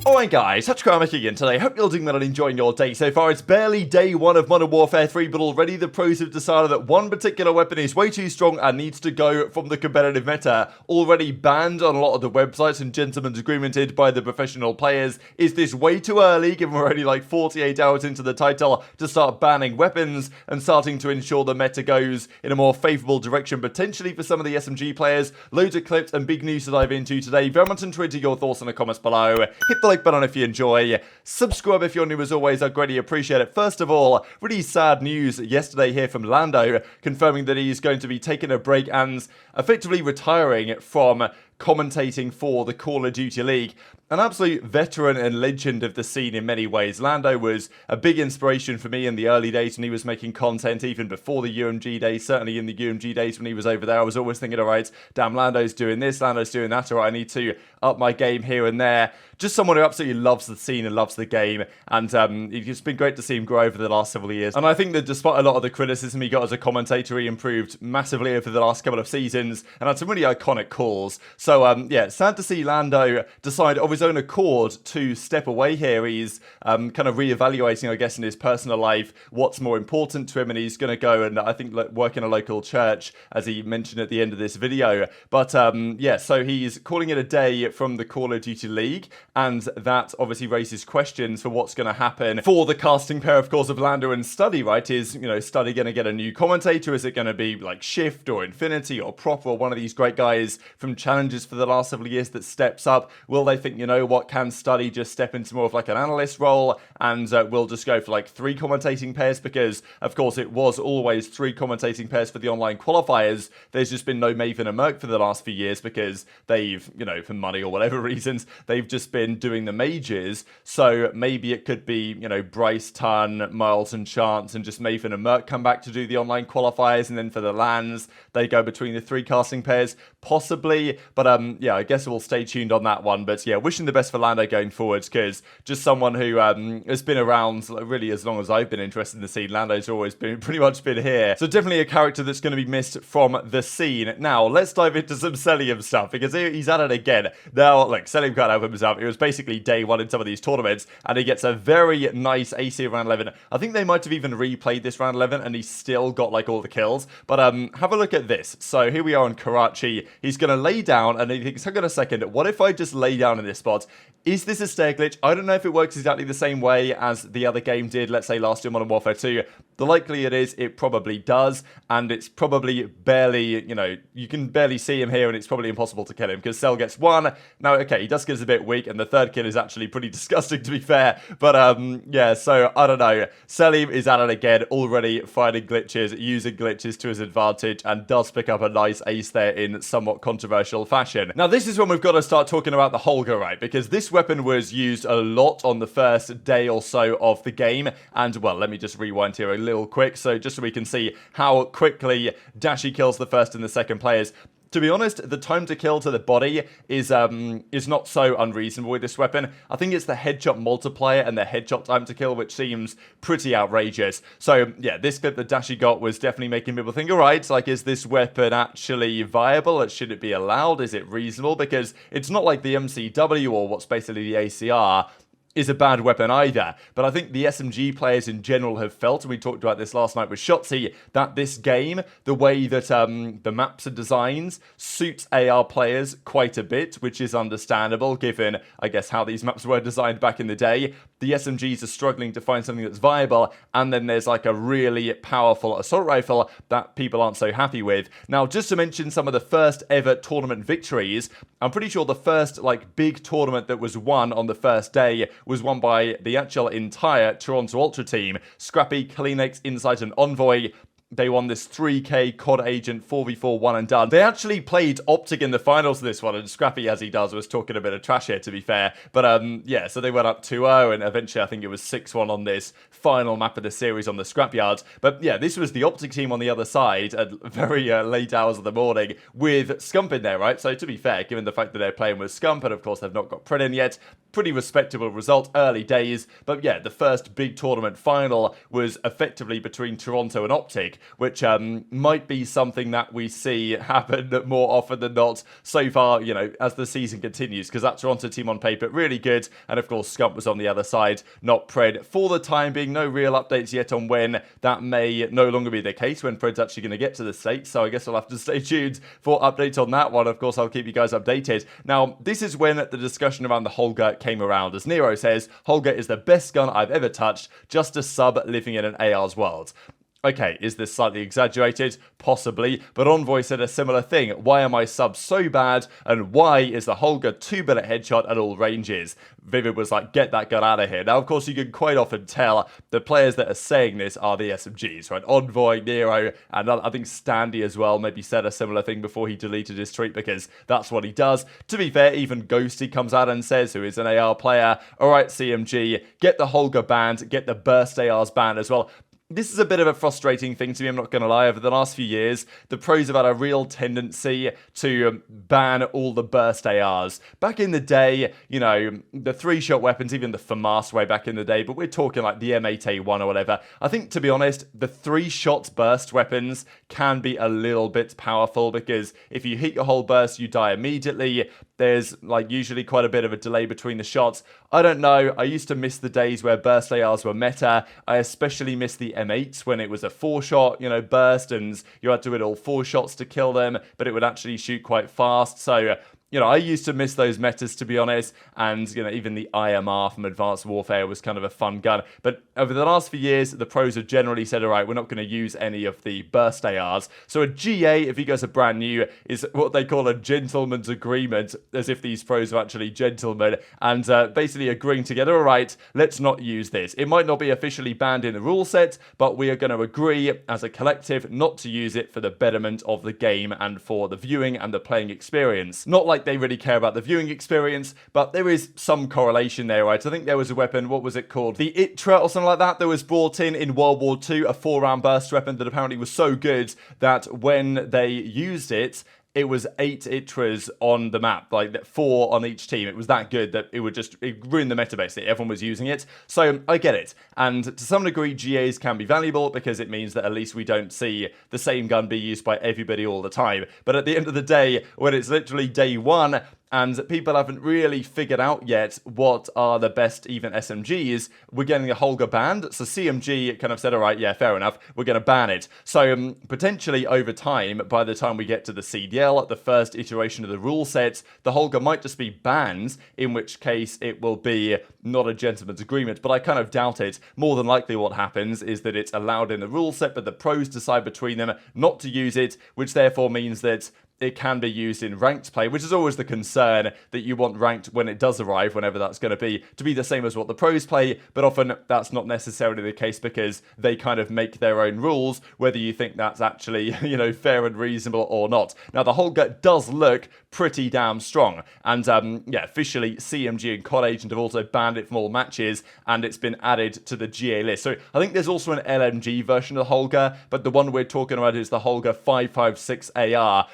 Alright guys, TacticalRab again today. Hope you're doing well and enjoying your day so far. It's barely day 1 of Modern Warfare 3, but already the pros have decided that one particular weapon is way too strong and needs to go from the competitive meta. Already banned on a lot of the websites and gentlemen's agreemented by the professional players. Is this way too early, given we're already like 48 hours into the title, to start banning weapons and starting to ensure the meta goes in a more favourable direction, potentially for some of the SMG players? Loads of clips and big news to dive into today. Very much enjoyed your thoughts in the comments below. Hit the like button if you enjoy. Subscribe if you're new as always, I'd greatly appreciate it. First of all, really sad news yesterday here from LandO, confirming that he's going to be taking a break and effectively retiring from commentating for the Call of Duty League. An absolute veteran and legend of the scene in many ways. LandO was a big inspiration for me in the early days when he was making content, even before the UMG days. Certainly in the UMG days when he was over there, I was always thinking, alright, damn, LandO's doing this, LandO's doing that, alright, I need to up my game here and there. Just someone who absolutely loves the scene and loves the game, and it's been great to see him grow over the last several years. And I think that despite a lot of the criticism he got as a commentator, he improved massively over the last couple of seasons and had some really iconic calls. So yeah, sad to see LandO decide of his own accord to step away here. He's kind of reevaluating, I guess, in his personal life what's more important to him, and he's going to go and I think work in a local church, as he mentioned at the end of this video. But yeah, so he's calling it a day from the Call of Duty League, and that obviously raises questions for what's going to happen for the casting pair, of course, of LandO and Studdy, right? Is, you know, Studdy going to get a new commentator? Is it going to be like Shift or Infinity or Prop or one of these great guys from Challenges for the last several years that steps up? Will they think, you know what, can Studdy just step into more of like an analyst role and we'll just go for like 3 commentating pairs? Because, of course, it was always 3 commentating pairs for the online qualifiers. There's just been no Maven and Merc for the last few years because they've, you know, for money or whatever reasons, they've just been doing the majors. So maybe it could be, you know, Bryce, Ton, Miles and Chance, and just Maven and Merc come back to do the online qualifiers, and then for the LANs they go between the 3 casting pairs, possibly. But yeah, I guess we'll stay tuned on that one. But yeah, wishing the best for LandO going forwards, because just someone who has been around really as long as I've been interested in the scene. LandO's always been pretty much been here, so definitely a character that's going to be missed from the scene. Now let's dive into some Cellium stuff, because he's at it again. Now look, Cellium can't help himself. It was basically day 1 in some of these tournaments, and he gets a very nice AC round 11. I think they might have even replayed this round 11 and he's still got like all the kills. But have a look at this. So here we are in Karachi. He's going to lay down, and he thinks, hang on a second, what if I just lay down in this spot? Is this a stair glitch? I don't know if it works exactly the same way as the other game did, let's say last year, Modern Warfare 2. The likelihood is it probably does, and it's probably barely, you know, you can barely see him here, and it's probably impossible to kill him, because Cell gets 1. Now, okay, he does get a bit weak, and the 3rd kill is actually pretty disgusting, to be fair. But, yeah, so, I don't know. Cellium is at it again, already finding glitches, using glitches to his advantage, and does pick up a nice ace there in somewhat controversial fashion. Now, this is when we've got to start talking about the Holger, right? Because this weapon was used a lot on the first day or so of the game, and, well, let me just rewind here a little quick, so just so we can see how quickly Dashy kills the first and the second players. To be honest, the time to kill to the body is not so unreasonable with this weapon. I think it's the headshot multiplier and the headshot time to kill which seems pretty outrageous. So yeah, this clip that Dashy got was definitely making people think, alright, like, is this weapon actually viable? Should it be allowed? Is it reasonable? Because it's not like the MCW or what's basically the ACR is a bad weapon either. But I think the SMG players in general have felt, and we talked about this last night with Shotzzy, that this game, the way that the maps are designed, suits AR players quite a bit, which is understandable given, I guess, how these maps were designed back in the day. The SMGs are struggling to find something that's viable, and then there's like a really powerful assault rifle that people aren't so happy with. Now, just to mention some of the first ever tournament victories, I'm pretty sure the first like big tournament that was won on the first day was won by the actual entire Toronto Ultra team. Scrappy, CleanX, Insight and Envoy. They won this 3k COD agent 4v4 one and done. They actually played OpTic in the finals of this one, and Scrappy, as he does, was talking a bit of trash here, to be fair. But yeah, so they went up 2-0, and eventually I think it was 6-1 on this final map of the series on the Scrapyard. But yeah, this was the OpTic team on the other side at very late hours of the morning with Scump in there, right? So to be fair, given the fact that they're playing with Scump, and of course they've not got Pred in yet, pretty respectable result, early days. But yeah, the first big tournament final was effectively between Toronto and OpTic. which might be something that we see happen more often than not so far, you know, as the season continues, because that Toronto team on paper, really good, and of course Scump was on the other side, not Pred for the time being. No real updates yet on when that may no longer be the case, when Pred's actually going to get to the States, so I guess I'll have to stay tuned for updates on that one. Of course, I'll keep you guys updated. Now, this is when the discussion around the Holger came around, as Nero says, Holger is the best gun I've ever touched, just a sub living in an AR's world. Okay, is this slightly exaggerated? Possibly, but Envoy said a similar thing. Why are my subs so bad, and why is the Holger 2-bullet headshot at all ranges? Vivid was like, get that gun out of here. Now, of course, you can quite often tell the players that are saying this are the SMGs, right? Envoy, Nero, and I think Standy as well maybe said a similar thing before he deleted his tweet, because that's what he does. To be fair, even Ghosty comes out and says, who is an AR player, alright, CMG, get the Holger banned, get the burst ARs banned as well. This is a bit of a frustrating thing to me, I'm not going to lie. Over the last few years, the pros have had a real tendency to ban all the burst ARs. Back in the day, you know, the 3-shot weapons, even the FAMAS way back in the day, but we're talking like the M8A1 or whatever. I think, to be honest, the 3-shot burst weapons can be a little bit powerful, because if you hit your whole burst, you die immediately. There's like usually quite a bit of a delay between the shots. I don't know, I used to miss the days where burst ARs were meta. I especially miss the M8s when it was a 4-shot, you know, burst, and you had to hit all 4 shots to kill them, but it would actually shoot quite fast. So, you know, I used to miss those metas, to be honest, and, you know, even the IMR from Advanced Warfare was kind of a fun gun. But over the last few years, the pros have generally said, all right, we're not going to use any of the burst ARs. So a GA, if you guys are brand new, is what they call a gentleman's agreement, as if these pros are actually gentlemen, and basically agreeing together, all right, let's not use this. It might not be officially banned in the rule set, but we are going to agree as a collective not to use it for the betterment of the game and for the viewing and the playing experience. Not like they really care about the viewing experience, but there is some correlation there, right? I think there was a weapon, what was it called? The ITRA or something like that was brought in World War II, a 4-round burst weapon that apparently was so good that when they used it, it was 8 ITRAs on the map, like 4 on each team. It was that good that it ruined the meta basically. Everyone was using it. So I get it. And to some degree, GAs can be valuable because it means that at least we don't see the same gun be used by everybody all the time. But at the end of the day, when it's literally day one, and people haven't really figured out yet what are the best even SMGs, we're getting a Holger banned. So CMG kind of said, all right, yeah, fair enough, we're going to ban it. So potentially over time, by the time we get to the CDL, the first iteration of the rule set, the Holger might just be banned, in which case it will be not a gentleman's agreement, but I kind of doubt it. More than likely what happens is that it's allowed in the rule set, but the pros decide between them not to use it, which therefore means that it can be used in ranked play, which is always the concern, that you want ranked when it does arrive, whenever that's going to be the same as what the pros play, but often that's not necessarily the case because they kind of make their own rules, whether you think that's actually, you know, fair and reasonable or not. Now, the Holger does look pretty damn strong, and yeah, officially CMG and COD Agent have also banned it from all matches, and it's been added to the GA list. So I think there's also an LMG version of the Holger, but the one we're talking about is the Holger 556 AR.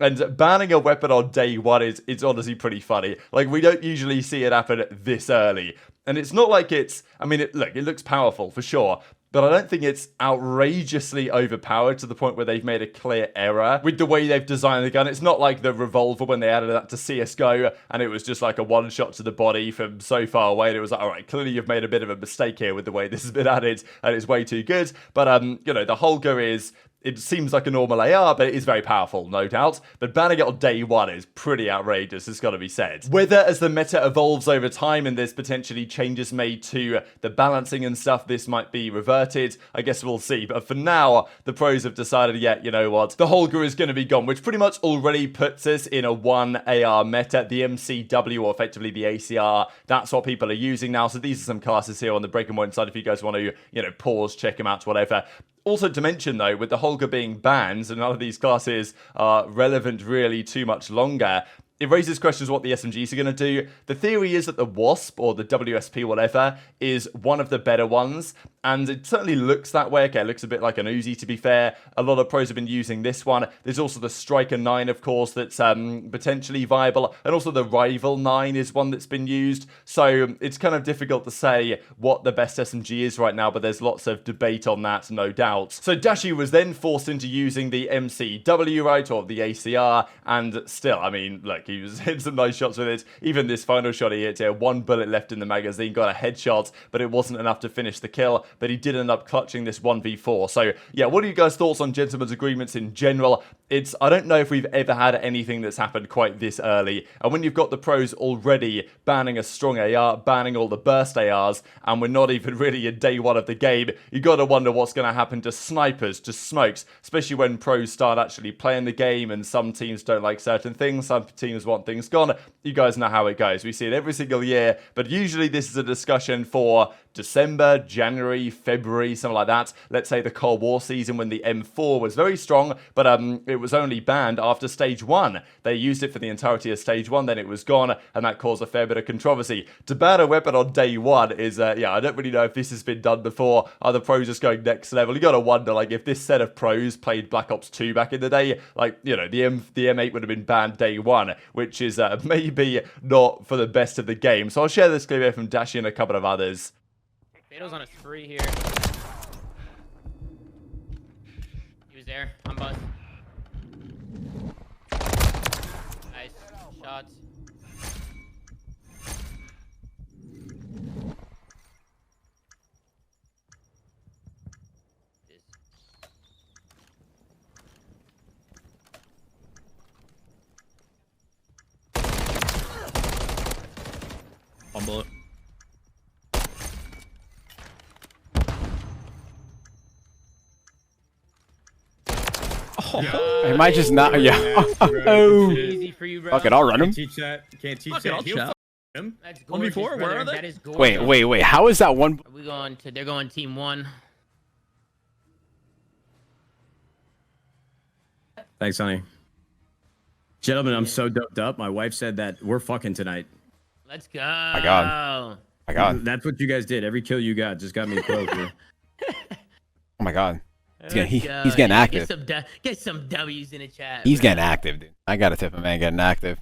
And banning a weapon on day one is honestly pretty funny. Like, we don't usually see it happen this early. And it's not like it's, I mean, it looks powerful for sure, but I don't think it's outrageously overpowered to the point where they've made a clear error with the way they've designed the gun. It's not like the revolver when they added that to CSGO and it was just like a one-shot to the body from so far away, and it was like, all right, clearly you've made a bit of a mistake here with the way this has been added, and it's way too good. But, you know, the Holger is... It seems like a normal AR, but it is very powerful, no doubt. But banning it on day one is pretty outrageous, it's got to be said. Whether as the meta evolves over time and there's potentially changes made to the balancing and stuff, this might be reverted, I guess we'll see. But for now, the pros have decided, yeah, you know what, the Holger is going to be gone, which pretty much already puts us in a 1 AR meta. The MCW, or effectively the ACR, that's what people are using now. So these are some classes here on the Breaking Point side if you guys want to, you know, pause, check them out, whatever. Also to mention though, with the Holger being banned, and none of these classes are relevant really too much longer, it raises questions what the SMGs are going to do. The theory is that the Wasp, or the WSP, whatever, is one of the better ones, and it certainly looks that way. Okay, it looks a bit like an Uzi, to be fair. A lot of pros have been using this one. There's also the Striker 9, of course, that's potentially viable, and also the Rival 9 is one that's been used. So it's kind of difficult to say what the best SMG is right now, but there's lots of debate on that, no doubt. So Dashy was then forced into using the MCW, right, or the ACR, and still, I mean, look, he was hitting some nice shots with it. Even this final shot he hit here, 1 bullet left in the magazine, got a headshot, but it wasn't enough to finish the kill, but he did end up clutching this 1v4. So yeah, what are you guys' thoughts on gentlemen's agreements in general? I don't know if we've ever had anything that's happened quite this early, and when you've got the pros already banning a strong AR, banning all the burst ARs, and we're not even really in day one of the game, you gotta wonder what's gonna happen to snipers, to smokes, especially when pros start actually playing the game, and some teams don't like certain things, some teams want things gone. You guys know how it goes. We see it every single year, but usually this is a discussion for December, January, February, something like that. Let's say the Cold War season when the M4 was very strong, but it was only banned after stage 1. They used it for the entirety of stage 1, then it was gone, and that caused a fair bit of controversy. To ban a weapon on day 1 is, yeah, I don't really know if this has been done before. Are the pros just going next level? You gotta wonder, like, if this set of pros played Black Ops 2 back in the day, like, you know, the M8 would have been banned day 1, which is maybe not for the best of the game. So I'll share this clip here from Dashy and a couple of others. Fato's on a spree here. He was there. I'm buzzed. Nice shots. One bullet. Oh, he might just not. Yeah. Oh. Easy for you, bro. Fuck it, I'll run him. Can't teach that. Can't teach Fuck that. I'll He'll chat. him. That's 1v4, gorgeous, where brother. are they? That is gorgeous. Wait. How is that one? Are we going to? They're going team 1. Thanks, honey. Gentlemen, I'm so doped up. My wife said that we're fucking tonight. Let's go. My God. My God. That's what you guys did. Every kill you got just got me close. Oh my God. He's Go. getting active. Get some W's in the chat. He's bro. getting active, dude. I gotta tip him, man. Getting active.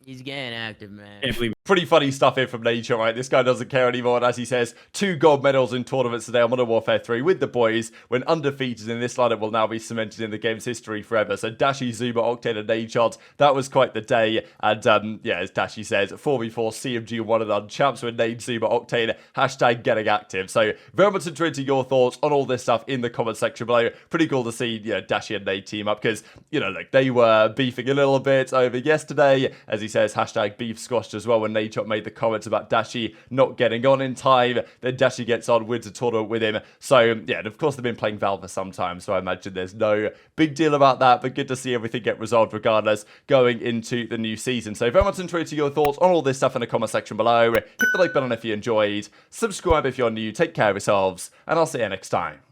He's getting active, man. Can't believe Pretty funny stuff here from Nature, right? This guy doesn't care anymore, and as he says, 2 gold medals in tournaments today on Modern Warfare 3 with the boys, when undefeated in this lineup will now be cemented in the game's history forever. So Dashy, Zuma, Octane, and Nadeshot, that was quite the day. And yeah, as Dashy says, 4v4 CMG 1-and-done champs with Nade, Zuma, Octane, hashtag getting active. So very much interested in your thoughts on all this stuff in the comment section below. Pretty cool to see, you know, Dashy and Nade team up, because, you know, like, they were beefing a little bit over yesterday. As he says, hashtag beef squashed as well when Nadeshot made the comments about Dashy not getting on in time. Then Dashy gets on, wins a tournament with him. So yeah, and of course they've been playing Valve for some time, so I imagine there's no big deal about that, but good to see everything get resolved regardless going into the new season. So very much interested in your thoughts on all this stuff in the comment section below. Hit the like button if you enjoyed, subscribe if you're new, take care of yourselves, and I'll see you next time.